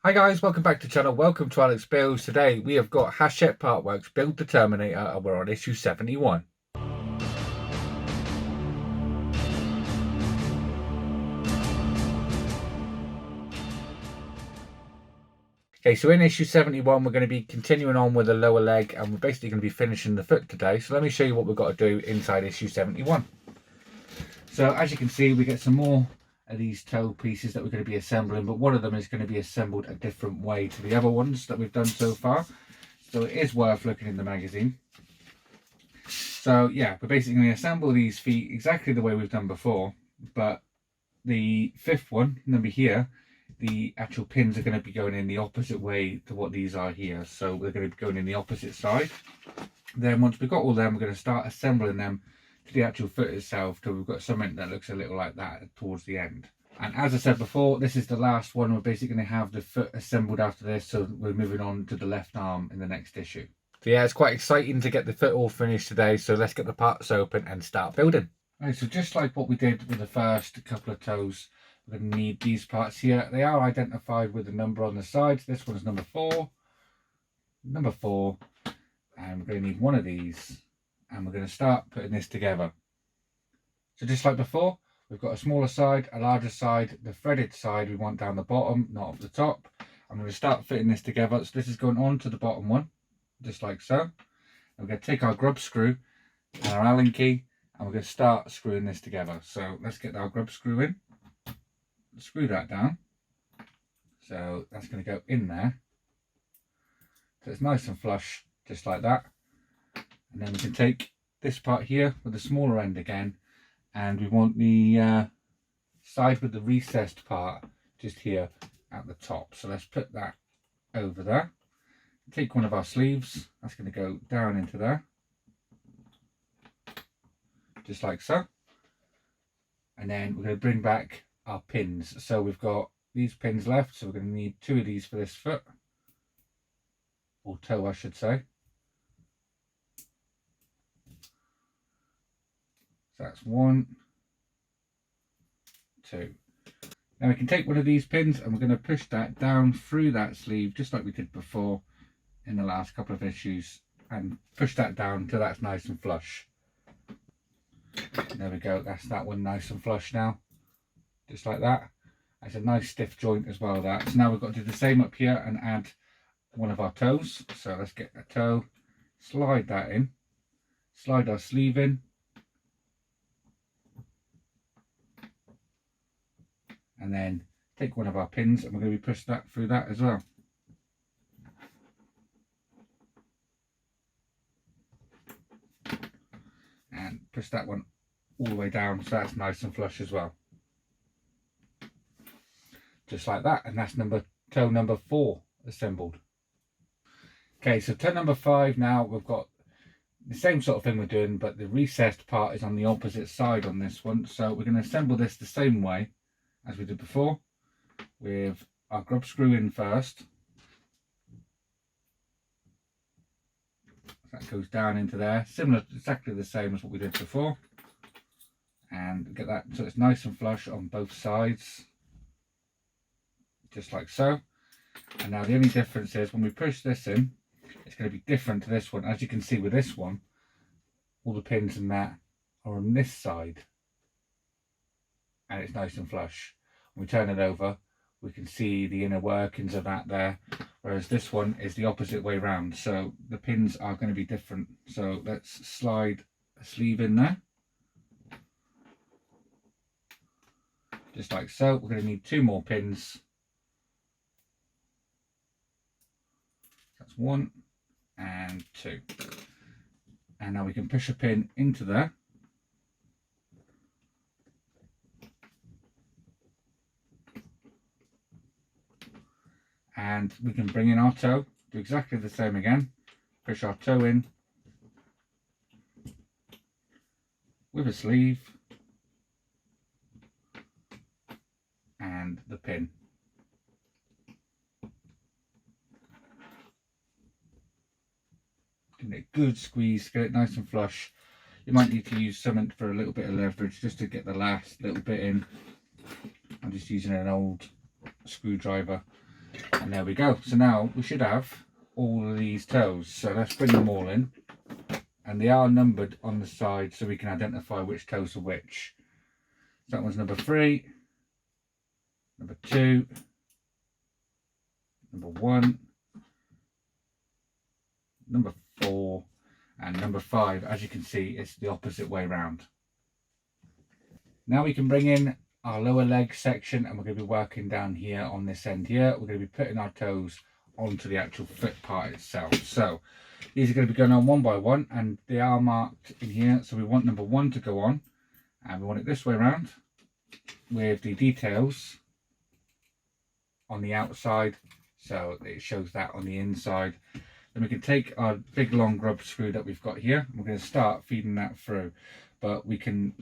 Hi guys, welcome back to the channel. Welcome to Alex Builds. Today we have got Hachette Partworks Build the Terminator and we're on issue 71. Okay, so in issue 71 we're going to be continuing on with the lower leg and we're basically going to be finishing the foot today. So let me show you what we've got to do inside issue 71. So as you can see, we get some more of these toe pieces that we're going to be assembling, but one of them is going to be assembled a different way to the other ones that we've done so far. So it is worth looking in the magazine. So yeah, we're basically going to assemble these feet exactly the way we've done before, but the fifth one, number here, the actual pins are going to be going in the opposite way to what these are here. So they're going to be going in the opposite side. Then once we've got all them, we're going to start assembling them to the actual foot itself till we've got something that looks a little like that towards the end. And as I said before, this is the last one. We're basically going to have the foot assembled after this, so we're moving on to the left arm in the next issue. So yeah, it's quite exciting to get the foot all finished today, so let's get the parts open and start building. Right, so just like what we did with the first couple of toes, we're going to need these parts here. They are identified with a number on the sides. This one is number 4, and we're going to need one of these, and we're going to start putting this together. So just like before, we've got a smaller side, a larger side. The threaded side we want down the bottom, not up the top. I'm going to start fitting this together. So this is going on to the bottom one, just like so. And we're going to take our grub screw and our Allen key, and we're going to start screwing this together. So let's get our grub screw in, screw that down. So that's going to go in there. So it's nice and flush, just like that. And then we can take this part here with the smaller end again, and we want the side with the recessed part just here at the top. So let's put that over there. Take one of our sleeves, that's going to go down into there, just like so. And then we're going to bring back our pins. So we've got these pins left, so we're going to need 2 of these for this foot, or toe I should say. So that's 1, 2. Now we can take one of these pins and we're going to push that down through that sleeve, just like we did before in the last couple of issues, and push that down until that's nice and flush. There we go, that's that one nice and flush now, just like that. That's a nice stiff joint as well, that. So now we've got to do the same up here and add one of our toes. So let's get a toe, slide that in, slide our sleeve in, and then take one of our pins and we're going to be pushing that through that as well. And push that one all the way down so that's nice and flush as well. Just like that, and that's toe number 4 assembled. Okay, so toe number 5 now, we've got the same sort of thing we're doing, but the recessed part is on the opposite side on this one. So we're going to assemble this the same way as we did before, with our grub screw in first. That goes down into there, similar, exactly the same as what we did before. And get that so it's nice and flush on both sides, just like so. And now the only difference is when we push this in, it's going to be different to this one. As you can see with this one, all the pins and that are on this side, and it's nice and flush. When we turn it over, we can see the inner workings of that there, whereas this one is the opposite way round. So the pins are going to be different. So let's slide a sleeve in there, just like so. We're going to need 2 more pins. That's 1 and 2. And now we can push a pin into there. And we can bring in our toe, do exactly the same again. Push our toe in with a sleeve and the pin. Give it a good squeeze, get it nice and flush. You might need to use something for a little bit of leverage just to get the last little bit in. I'm just using an old screwdriver And there we go. So now we should have all of these toes. So let's bring them all in. And they are numbered on the side so we can identify which toes are which. So that one's number 3, number 2, number 1, number 4, and number 5. As you can see, it's the opposite way round. Now we can bring in our lower leg section, and we're going to be working down here on this end here. We're going to be putting our toes onto the actual foot part itself. So these are going to be going on one by one, and they are marked in here. So we want number 1 to go on, and we want it this way around with the details on the outside, so it shows that on the inside. Then we can take our big long grub screw that we've got here, and we're going to start feeding that through, but we can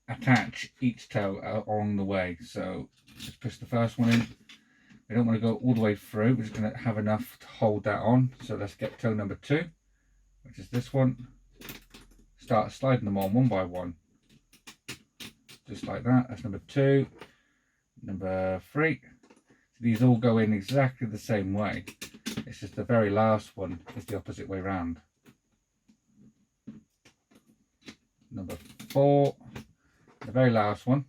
attach each toe along the way. So just push the first one in. We don't want to go all the way through, we're just going to have enough to hold that on. So let's get toe number 2, which is this one. Start sliding them on one by one, just like that. That's number 2, number 3. So these all go in exactly the same way. It's just the very last one is the opposite way round. Number 4, the very last one.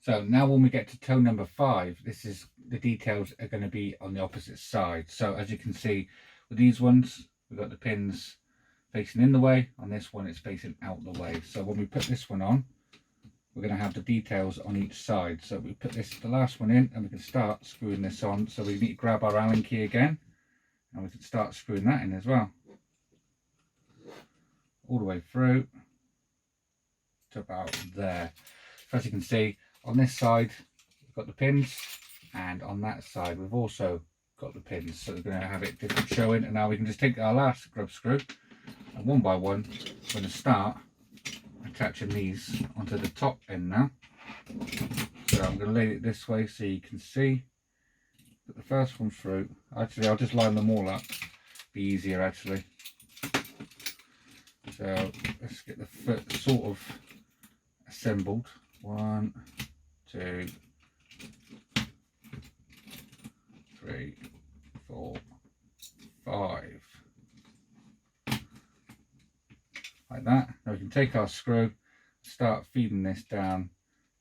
So now when we get to toe number 5, this is the details are going to be on the opposite side. So as you can see with these ones, we've got the pins facing in the way. On this one, it's facing out the way. So when we put this one on, we're going to have the details on each side. So we put the last one in, and we can start screwing this on. So we need to grab our Allen key again, and we can start screwing that in as well, all the way through to about there. So as you can see, on this side we've got the pins, and on that side we've also got the pins, so we're going to have it different showing. And now we can just take our last grub screw, and one by one we're going to start attaching these onto the top end now. So I'm going to lay it this way so you can see. Put the first one through. Actually, I'll just line them all up, be easier actually. So let's get the foot sort of assembled. 1, 2, 3, 4, 5. Like that. Now we can take our screw, start feeding this down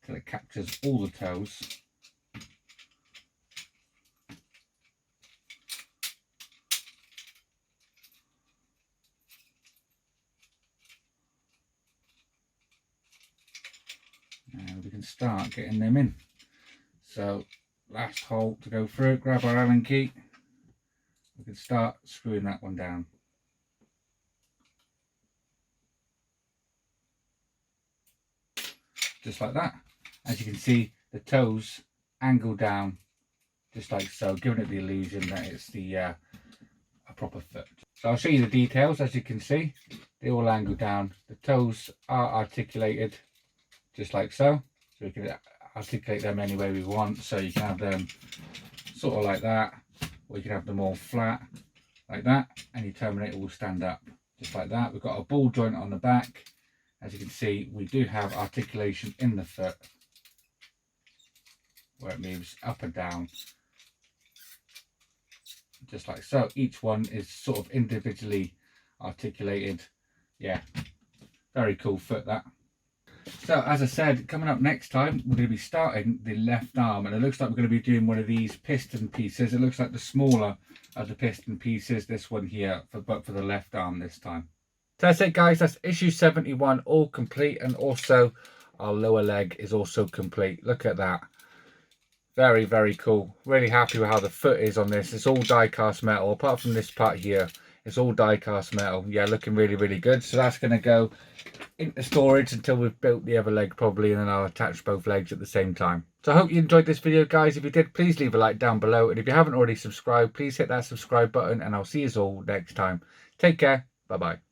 till it captures all the toes. And we can start getting them in. So last hole to go through, grab our Allen key, we can start screwing that one down. Just like that. As you can see, the toes angle down just like so, giving it the illusion that it's the a proper foot. So I'll show you the details. As you can see, they all angle down. The toes are articulated just like so. So we can articulate them any way we want. So you can have them sort of like that, or you can have them all flat like that, and your Terminator will stand up just like that. We've got a ball joint on the back. As you can see, we do have articulation in the foot where it moves up and down just like so. Each one is sort of individually articulated. Yeah, very cool foot that. So as I said, coming up next time we're going to be starting the left arm, and it looks like we're going to be doing one of these piston pieces. It looks like the smaller of the piston pieces, this one here, but for the left arm this time. So that's it guys, that's issue 71 all complete, and also our lower leg is also complete. Look at that, very very cool. Really happy with how the foot is on this. It's all die cast metal apart from this part here. It's all die cast metal. Yeah, looking really really good. So that's going to go into storage until we've built the other leg probably, and then I'll attach both legs at the same time. So I hope you enjoyed this video guys. If you did, please leave a like down below, and if you haven't already subscribed, please hit that subscribe button, and I'll see you all next time. Take care, bye bye.